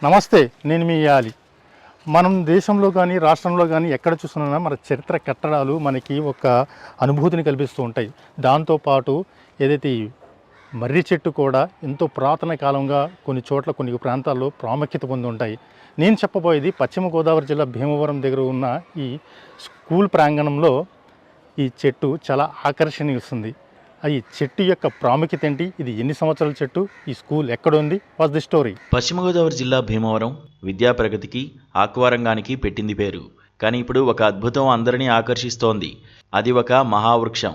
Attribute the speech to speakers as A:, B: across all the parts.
A: నమస్తే, నేను మీ యాలి. మనం దేశంలో కానీ రాష్ట్రంలో కానీ ఎక్కడ చూస్తున్నా మన చరిత్ర కట్టడాలు మనకి ఒక అనుభూతిని కల్పిస్తూ ఉంటాయి. దాంతోపాటు ఏదైతే ఈ మర్రి చెట్టు కూడా ఎంతో పురాతన కాలంగా కొన్ని చోట్ల కొన్ని ప్రాంతాల్లో ప్రాముఖ్యత పొంది ఉంటాయి. నేను చెప్పబోయేది పశ్చిమ గోదావరి జిల్లా భీమవరం దగ్గర ఉన్న ఈ స్కూల్ ప్రాంగణంలో ఈ చెట్టు చాలా ఆకర్షణీయిస్తుంది. ఈ చెట్టు యొక్క ప్రాముఖ్యత ఏంటి, ఇది ఎన్ని సంవత్సరాల చెట్టు, ఈ స్కూల్ ఎక్కడ ఉంది, వాజ్ ది స్టోరీ.
B: పశ్చిమ గోదావరి జిల్లా భీమవరం విద్యా ప్రగతికి ఆక్వారంగానికి పెట్టింది పేరు. కానీ ఇప్పుడు ఒక అద్భుతం అందరినీ ఆకర్షిస్తోంది. అది ఒక మహావృక్షం.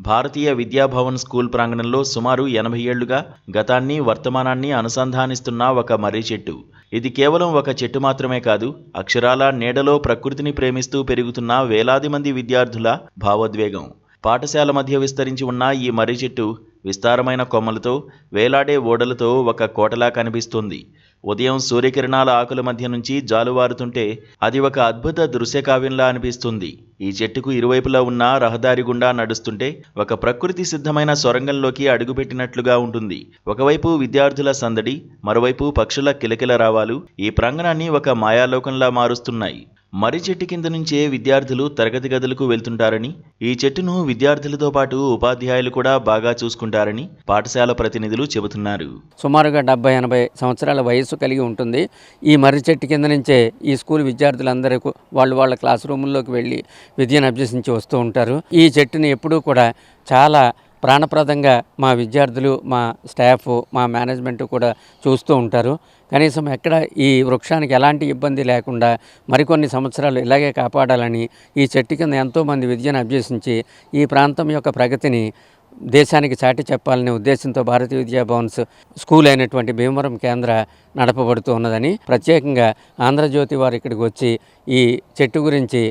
B: భారతీయ విద్యాభవన్ స్కూల్ ప్రాంగణంలో సుమారు 80 ఏళ్లుగా గతాన్ని వర్తమానాన్ని అనుసంధానిస్తున్న ఒక మర్రి చెట్టు. ఇది కేవలం ఒక చెట్టు మాత్రమే కాదు, అక్షరాల నీడలో ప్రకృతిని ప్రేమిస్తూ పెరుగుతున్న వేలాది మంది విద్యార్థుల భావోద్వేగం. పాఠశాల మధ్య విస్తరించి ఉన్న ఈ మర్రి చెట్టు విస్తారమైన కొమ్మలతో, వేలాడే ఓడలతో ఒక కోటలా కనిపిస్తుంది. ఉదయం సూర్యకిరణాల ఆకుల మధ్య నుంచి జాలువారుతుంటే అది ఒక అద్భుత దృశ్యకావ్యంలా అనిపిస్తుంది. ఈ చెట్టుకు ఇరువైపులా ఉన్న రహదారి గుండా నడుస్తుంటే ఒక ప్రకృతి సిద్ధమైన సొరంగంలోకి అడుగుపెట్టినట్లుగా ఉంటుంది. ఒకవైపు విద్యార్థుల సందడి, మరోవైపు పక్షుల కిలకిల రావాలు ఈ ప్రాంగణాన్ని ఒక మాయాలోకంలా మారుస్తున్నాయి. మర్రి చెట్టు కింద నుంచే విద్యార్థులు తరగతి గదులకు వెళ్తుంటారని, ఈ చెట్టును విద్యార్థులతో పాటు ఉపాధ్యాయులు కూడా బాగా చూసుకుంటారని పాఠశాల ప్రతినిధులు చెబుతున్నారు.
C: సుమారుగా 70-80 సంవత్సరాల వయస్సు కలిగి ఉంటుంది. ఈ మర్రి చెట్టు కింద నుంచే ఈ స్కూల్ విద్యార్థులందరూ వాళ్ళ క్లాస్ రూముల్లోకి వెళ్ళి విద్యను అభ్యసించి వస్తూ ఉంటారు. ఈ చెట్టుని ఎప్పుడూ కూడా చాలా ప్రాణప్రదంగా మా విద్యార్థులు, మా స్టాఫ్, మా మేనేజ్మెంట్ కూడా చూస్తూ ఉంటారు. కనీసం ఎక్కడ ఈ వృక్షానికి ఎలాంటి ఇబ్బంది లేకుండా మరికొన్ని సంవత్సరాలు ఇలాగే కాపాడాలని ఈ చెట్టు కింద ఎంతోమంది విద్యను అభ్యసించి ఈ ప్రాంతం యొక్క ప్రగతిని దేశానికి చాటి చెప్పాలనే ఉద్దేశంతో భారతీయ విద్యాభవన్స్ స్కూల్ అయినటువంటి భీమవరం కేంద్ర నడపబడుతూ ఉన్నదని, ప్రత్యేకంగా ఆంధ్రజ్యోతి వారు ఇక్కడికి వచ్చి ఈ చెట్టు గురించి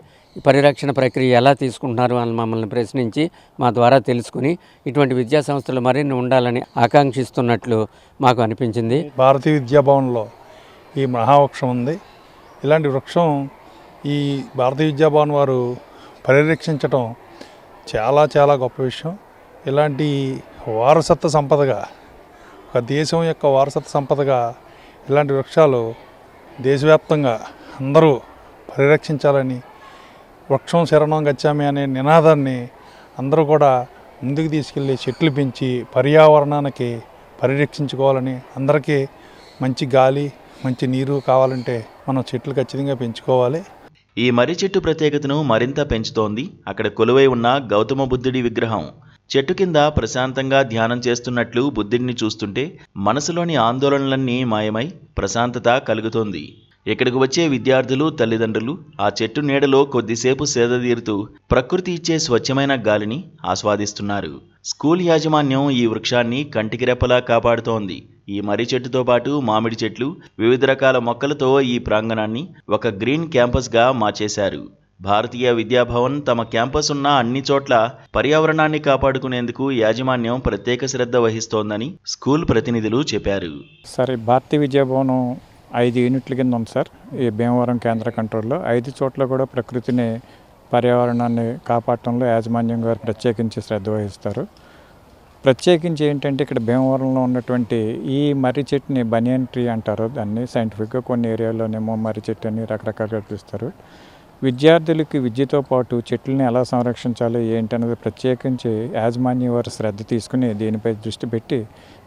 C: పరిరక్షణ ప్రక్రియ ఎలా తీసుకుంటున్నారు అని మమ్మల్ని ప్రశ్నించి మా ద్వారా తెలుసుకుని ఇటువంటి విద్యా సంస్థలు మరిన్ని ఉండాలని ఆకాంక్షిస్తున్నట్లు మాకు అనిపించింది.
D: భారతీయ విద్యాభవన్లో ఈ మహావృక్షం ఉంది. ఇలాంటి వృక్షం ఈ భారతీయ విద్యాభవన్ వారు పరిరక్షించడం చాలా చాలా గొప్ప విషయం. ఇలాంటి వారసత్వ సంపదగా, ఒక దేశం యొక్క వారసత్వ సంపదగా ఇలాంటి వృక్షాలు దేశవ్యాప్తంగా అందరూ పరిరక్షించాలని, వృక్షం శరణం గచ్చామి అనే నినాదాన్ని అందరూ కూడా ముందుకు తీసుకెళ్ళి చెట్లు పెంచి పర్యావరణానికి పరిరక్షించుకోవాలని, అందరికీ మంచి గాలి, మంచి నీరు కావాలంటే మనం చెట్లు ఖచ్చితంగా పెంచుకోవాలి.
B: ఈ మర్రి చెట్టు ప్రత్యేకతను మరింత పెంచుతోంది అక్కడ కొలువై ఉన్న గౌతమ బుద్ధుడి విగ్రహం. చెట్టు కింద ప్రశాంతంగా ధ్యానం చేస్తున్నట్లు బుద్ధుడిని చూస్తుంటే మనసులోని ఆందోళనలన్నీ మాయమై ప్రశాంతత కలుగుతోంది. ఇక్కడికి వచ్చే విద్యార్థులు, తల్లిదండ్రులు ఆ చెట్టు నీడలో కొద్దిసేపు సేదతీరుతూ ప్రకృతి ఇచ్చే స్వచ్ఛమైన గాలిని ఆస్వాదిస్తున్నారు. స్కూల్ యాజమాన్యం ఈ వృక్షాన్ని కంటికి రెప్పలా కాపాడుతోంది. ఈ మర్రి చెట్టుతో పాటు మామిడి చెట్లు, వివిధ రకాల మొక్కలతో ఈ ప్రాంగణాన్ని ఒక గ్రీన్ క్యాంపస్గా మార్చేశారు. భారతీయ విద్యాభవన్ తమ క్యాంపస్ ఉన్న అన్ని చోట్ల పర్యావరణాన్ని కాపాడుకునేందుకు యాజమాన్యం ప్రత్యేక శ్రద్ధ వహిస్తోందని స్కూల్ ప్రతినిధులు చెప్పారు.
E: సరే, భారతీయ విద్యాభవనం 5 యూనిట్ల కింద ఉంది సార్. ఈ భీమవరం కేంద్ర కంట్రోల్లో 5 చోట్ల కూడా ప్రకృతిని, పర్యావరణాన్ని కాపాడటంలో యాజమాన్యం గారు ప్రత్యేకించి శ్రద్ధ వహిస్తారు. ప్రత్యేకించి ఏంటంటే ఇక్కడ భీమవరంలో ఉన్నటువంటి ఈ మర్రి చెట్టుని బనియన్ ట్రీ అంటారు. దాన్ని సైంటిఫిక్గా కొన్ని ఏరియాల్లోనేమో మర్రి చెట్టు అని రకరకాలుగా పిలుస్తారు. విద్యార్థులకి విద్యతో పాటు చెట్లని ఎలా సంరక్షించాలో ఏంటనేది ప్రత్యేకించి యాజమాన్యం వారు శ్రద్ధ తీసుకుని దీనిపై దృష్టి పెట్టి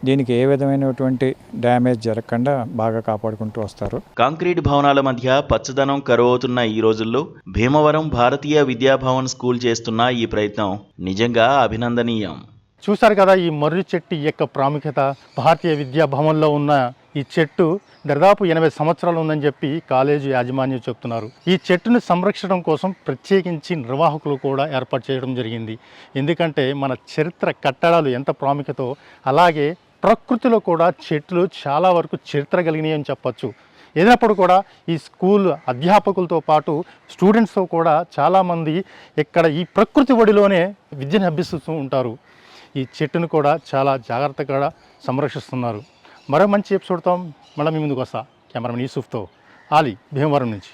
E: దీనికి ఏ విధమైనటువంటి డ్యామేజ్ జరగకుండా బాగా కాపాడుకుంటూ వస్తారు.
B: కాంక్రీట్ భవనాల మధ్య పచ్చదనం కరువవుతున్న ఈ రోజుల్లో భీమవరం భారతీయ విద్యాభవన్ స్కూల్ చేస్తున్న ఈ ప్రయత్నం నిజంగా అభినందనీయం.
A: చూశారు కదా ఈ మర్రి చెట్టు యొక్క ప్రాముఖ్యత. భారతీయ విద్యాభవన్లో ఉన్న ఈ చెట్టు దాదాపు 80 సంవత్సరాలు ఉందని చెప్పి కాలేజీ యాజమాన్యం చెప్తున్నారు. ఈ చెట్టును సంరక్షించడం కోసం ప్రత్యేకించి నిర్వాహకులు కూడా ఏర్పాటు చేయడం జరిగింది. ఎందుకంటే మన చరిత్ర కట్టడాలు ఎంత ప్రాముఖ్యతో అలాగే ప్రకృతిలో కూడా చెట్లు చాలా వరకు చరిత్ర కలిగినవి అని చెప్పచ్చు. ఏదైనప్పుడు కూడా ఈ స్కూల్ అధ్యాపకులతో పాటు స్టూడెంట్స్తో కూడా చాలామంది ఇక్కడ ఈ ప్రకృతి ఒడిలోనే విద్యను అభ్యసిస్తూ ఉంటారు. ఈ చెట్టును కూడా చాలా జాగ్రత్తగా సంరక్షిస్తున్నారు. మరో మంచి ఎపిసోడ్తో మళ్ళీ మీ ముందుకు వస్తా. కెమెరామెన్ యూసుఫ్తో ఆలీ, భీమవరం నుంచి.